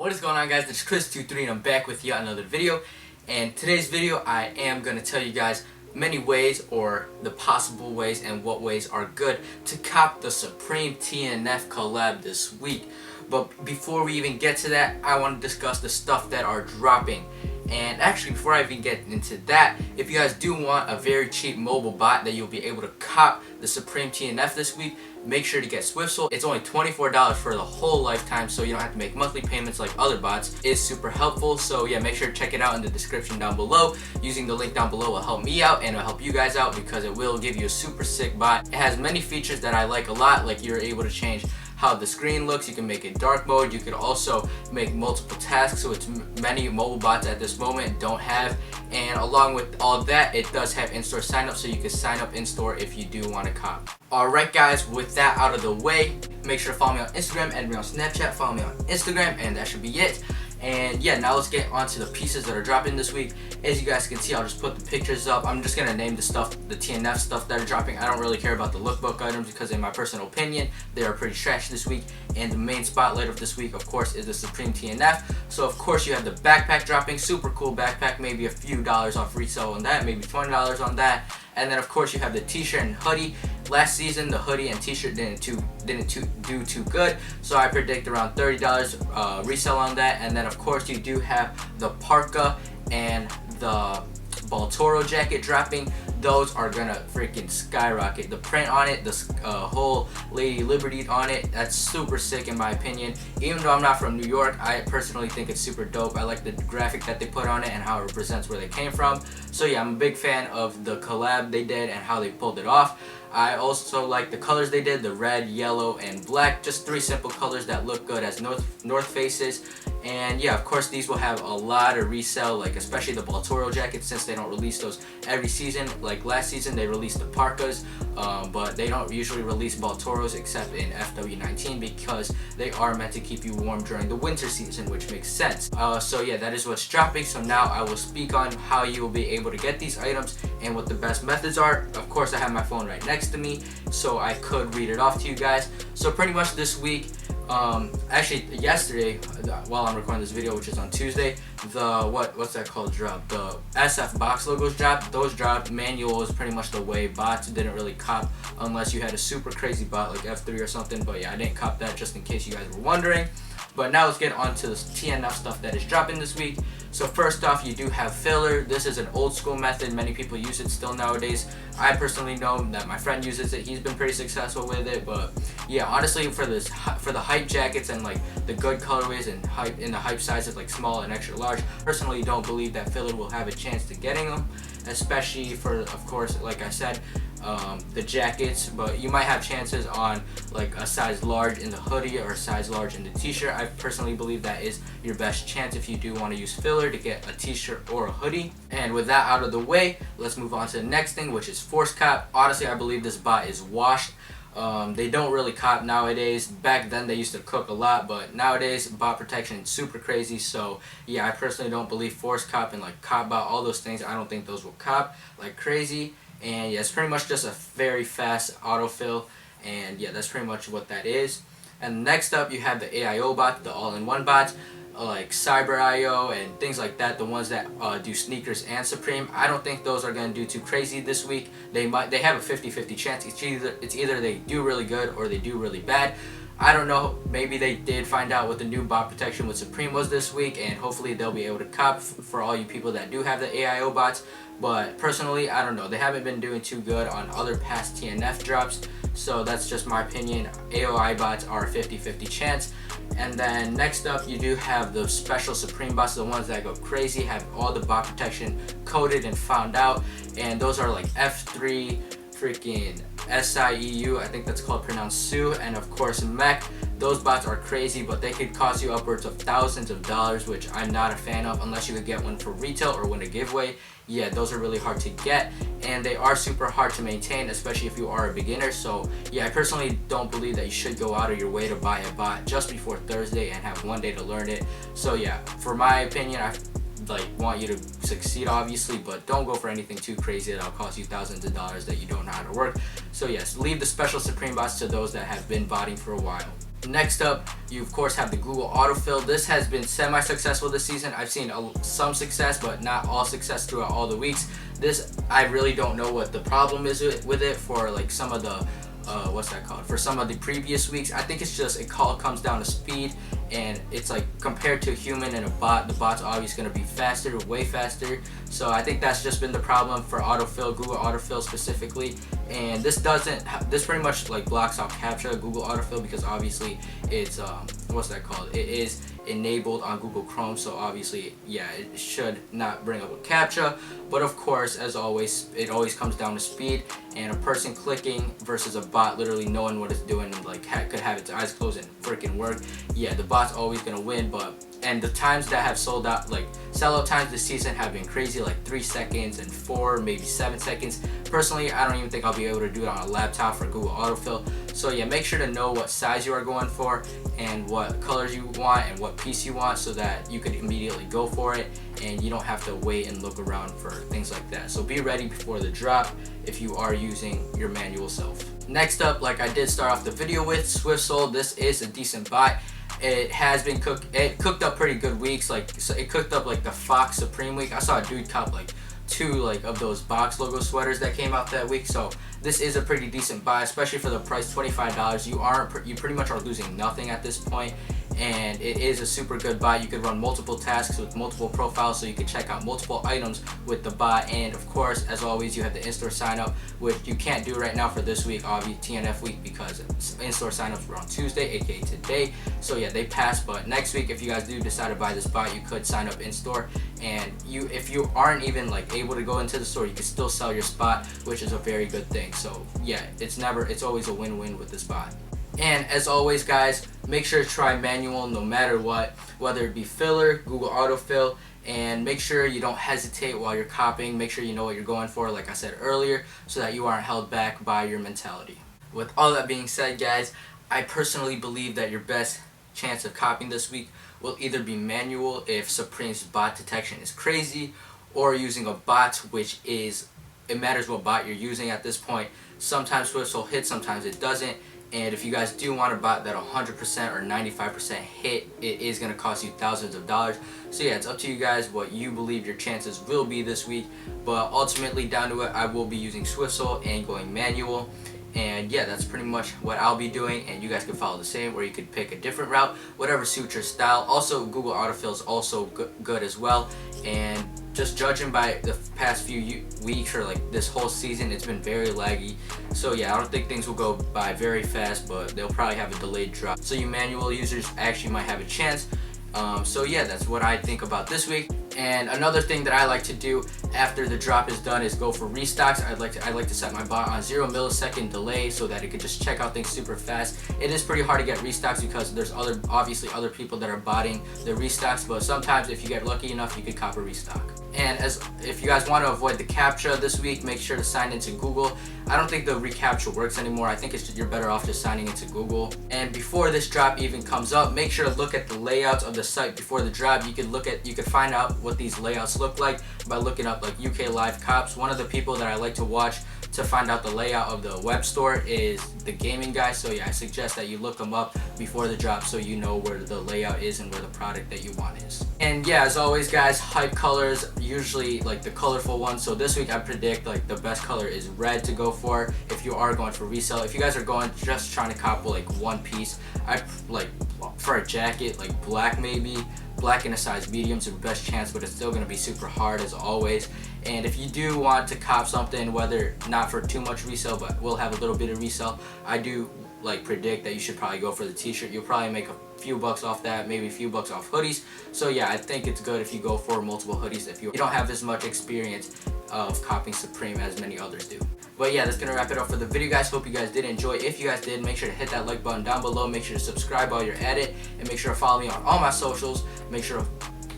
What is going on, guys? It's Chris23 and I'm back with yet another video. And today's video I am going to tell you guys many ways, or the possible ways, and what ways are good to cop the Supreme TNF collab this week. But before we even get to that, I want to discuss the stuff that are dropping. And actually, before I even get into that, if you guys do want a very cheap mobile bot that you'll be able to cop the Supreme TNF this week, make sure to get SwiftSoul. It's only $24 for the whole lifetime, so you don't have to make monthly payments like other bots. It's super helpful, so yeah, make sure to check it out in the description down below. Using the link down below will help me out and it'll help you guys out because it will give you a super sick bot. It has many features that I like a lot, like you're able to change how the screen looks. You can make it dark mode. You could also make multiple tasks, so it's many mobile bots at this moment don't have. And along with all that, it does have in-store sign up, so you can sign up in-store if you do want to cop. Alright guys, with that out of the way, make sure to follow me on Instagram, add me on Snapchat, follow me on Instagram, and that should be it. And yeah, now let's get on to the pieces that are dropping this week. As you guys can see, I'll just put the pictures up. I'm just gonna name the stuff, the TNF stuff that are dropping. I don't really care about the lookbook items because in my personal opinion, they are pretty trash this week. And the main spotlight of this week, of course, is the Supreme TNF. So of course you have the backpack dropping, super cool backpack, maybe a few dollars off resale on that, maybe $20 on that. And then of course you have the t-shirt and hoodie. Last season the hoodie and t-shirt didn't do too good, so I predict around $30 resale on that. And then of course you do have the parka and the Baltoro jacket dropping. Those are gonna freaking skyrocket. The print on it, the whole Lady Liberty on it, that's super sick in my opinion. Even though I'm not from New York, I personally think it's super dope. I like the graphic that they put on it and how it represents where they came from. So yeah, I'm a big fan of the collab they did and how they pulled it off. I also like the colors they did, the red, yellow, and black. Just three simple colors that look good as North Faces. And yeah, of course these will have a lot of resale, like especially the Baltoro jackets, since they don't release those every season. Like last season they released the parkas, but they don't usually release Baltoros except in FW19 because they are meant to keep you warm during the winter season, which makes sense. So yeah, that is what's dropping. So now I will speak on how you will be able to get these items and what the best methods are. Of course I have my phone right next to me, so I could read it off to you guys. So pretty much this week, actually yesterday, while I'm recording this video, which is on Tuesday, the what's that called drop, the SF box logos dropped. Those dropped. Manual is pretty much the way. Bots didn't really cop unless you had a super crazy bot like F3 or something, but yeah, I didn't cop that, just in case you guys were wondering. But now let's get on to the TNF stuff that is dropping this week. So first off, you do have filler. This is an old school method. Many people use it still nowadays. I personally know that my friend uses it. He's been pretty successful with it. But yeah, honestly, for the hype jackets and like the good colorways and hype in the hype sizes like small and extra large, personally don't believe that filler will have a chance to getting them, especially for, of course, like I said, the jackets. But you might have chances on like a size large in the hoodie or a size large in the t-shirt. I personally believe that is your best chance if you do want to use filler to get a t-shirt or a hoodie. And with that out of the way, let's move on to the next thing, which is force cop. Honestly, I believe this bot is washed. They don't really cop nowadays. Back then they used to cook a lot, but nowadays bot protection is super crazy. So yeah, I personally don't believe force cop and like cop bot, all those things. I don't think those will cop like crazy. And yeah, it's pretty much just a very fast autofill, and yeah, that's pretty much what that is. And next up you have the AIO bot, the all-in-one bots like Cyber.io and things like that, the ones that do sneakers and Supreme. I don't think those are going to do too crazy this week. They have a 50-50 chance. It's either they do really good or they do really bad. I don't know, maybe they did find out what the new bot protection with Supreme was this week, and hopefully they'll be able to cop for all you people that do have the AIO bots. But personally, I don't know, they haven't been doing too good on other past TNF drops, so that's just my opinion. AOI bots are a 50-50 chance. And then next up you do have the special Supreme bots, the ones that go crazy, have all the bot protection coded and found out, and those are like F3, freaking SIEU, I think that's called, pronounced Sue, and of course Mech. Those bots are crazy, but they could cost you upwards of thousands of dollars, which I'm not a fan of unless you could get one for retail or win a giveaway. Yeah, those are really hard to get, and they are super hard to maintain, especially if you are a beginner. So yeah, I personally don't believe that you should go out of your way to buy a bot just before Thursday and have one day to learn it. So yeah, for my opinion, I want you to succeed obviously, but don't go for anything too crazy that'll cost you thousands of dollars that you don't know how to work. So yes, leave the special Supreme bots to those that have been botting for a while. Next up, you of course have the Google autofill. This has been semi-successful this season. I've seen some success, but not all success throughout all the weeks. This, I really don't know what the problem is with it for like some of the for some of the previous weeks. I think it's just it comes down to speed, and it's like compared to a human and a bot, the bot's obviously going to be faster, way faster. So I think that's just been the problem for autofill, Google autofill specifically. And this pretty much like blocks out CAPTCHA, Google autofill, because obviously it's it is enabled on Google Chrome, so obviously, yeah, it should not bring up a CAPTCHA. But of course, as always, it always comes down to speed, and a person clicking versus a bot literally knowing what it's doing and like could have its eyes closed and freaking work. Yeah, the bot's always gonna win. And the times that have sold out, like sellout times this season, have been crazy, like 3 seconds and 4, maybe 7 seconds. Personally, I don't even think I'll be able to do it on a laptop for Google autofill. So yeah, make sure to know what size you are going for and what colors you want and what piece you want, so that you can immediately go for it and you don't have to wait and look around for things like that. So be ready before the drop if you are using your manual self. Next up, like I did start off the video with, SwiftSoul. This is a decent buy. It has been cooked up pretty good weeks. Like, so it cooked up like the Fox Supreme week. I saw a dude cop like 2 like of those box logo sweaters that came out that week. So this is a pretty decent buy, especially for the price, $25. You pretty much are losing nothing at this point, and it is a super good buy. You could run multiple tasks with multiple profiles, so you can check out multiple items with the buy. And of course, as always, you have the in-store sign up, which you can't do right now for this week, obviously TNF week, because in-store signups were on Tuesday, aka today. So yeah, they passed. But next week, if you guys do decide to buy this buy, you could sign up in-store, and if you aren't even like able to go into the store, you can still sell your spot, which is a very good thing. So yeah, it's always a win-win with this buy. And as always, guys, make sure to try manual no matter what, whether it be filler, Google autofill, and make sure you don't hesitate while you're copying. Make sure you know what you're going for, like I said earlier, so that you aren't held back by your mentality. With all that being said, guys, I personally believe that your best chance of copying this week will either be manual if Supreme's bot detection is crazy, or using a bot, which is, it matters what bot you're using at this point. Sometimes SwiftSoul hits, sometimes it doesn't. And if you guys do want a bot that 100% or 95% hit, it is going to cost you thousands of dollars. So yeah, it's up to you guys what you believe your chances will be this week. But ultimately, down to it, I will be using SwiftSoul and going manual. And yeah, that's pretty much what I'll be doing, and you guys can follow the same, or you could pick a different route, whatever suits your style. Also, Google autofill is also good as well. And just judging by the past few weeks, or like this whole season, it's been very laggy. So yeah, I don't think things will go by very fast, but they'll probably have a delayed drop. So you manual users actually might have a chance. So yeah, that's what I think about this week. And another thing that I like to do after the drop is done is go for restocks. I like to set my bot on 0 millisecond delay, so that it could just check out things super fast. It is pretty hard to get restocks because there's obviously other people that are botting the restocks, but sometimes if you get lucky enough, you could cop a restock. And if you guys want to avoid the CAPTCHA this week, make sure to sign into Google. I don't think the reCAPTCHA works anymore. I think you're better off just signing into Google. And before this drop even comes up, make sure to look at the layouts of the site before the drop. You could find out what these layouts look like by looking up like UK Live Cops. One of the people that I like to watch to find out the layout of the web store is the gaming guy. So yeah, I suggest that you look them up before the drop, so you know where the layout is and where the product that you want is. And yeah, as always, guys, hype colors, usually like the colorful ones. So this week I predict like the best color is red to go for if you are going for resale. If you guys are going just trying to cop like one piece, I like for a jacket like black, maybe black in a size medium is the best chance, but it's still going to be super hard as always. And if you do want to cop something, whether not for too much resale, but will have a little bit of resale, I do like predict that you should probably go for the t-shirt. You'll probably make a few bucks off that, maybe a few bucks off hoodies. So yeah, I think it's good if you go for multiple hoodies if you don't have as much experience of copying Supreme as many others do. But yeah, that's gonna wrap it up for the video, guys. Hope you guys did enjoy. If you guys did, make sure to hit that like button down below. Make sure to subscribe while you're at it, and make sure to follow me on all my socials. Make sure to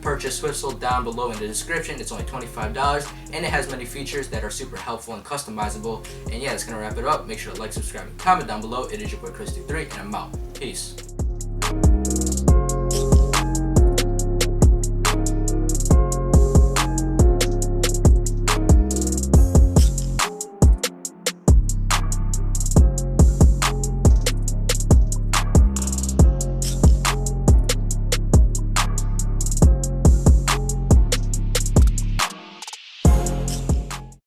purchase SwiftSoul down below in the description. It's only $25, and it has many features that are super helpful and customizable. And yeah, that's gonna wrap it up. Make sure to like, subscribe, and comment down below. It is your boy Chris23, and I'm out. Peace.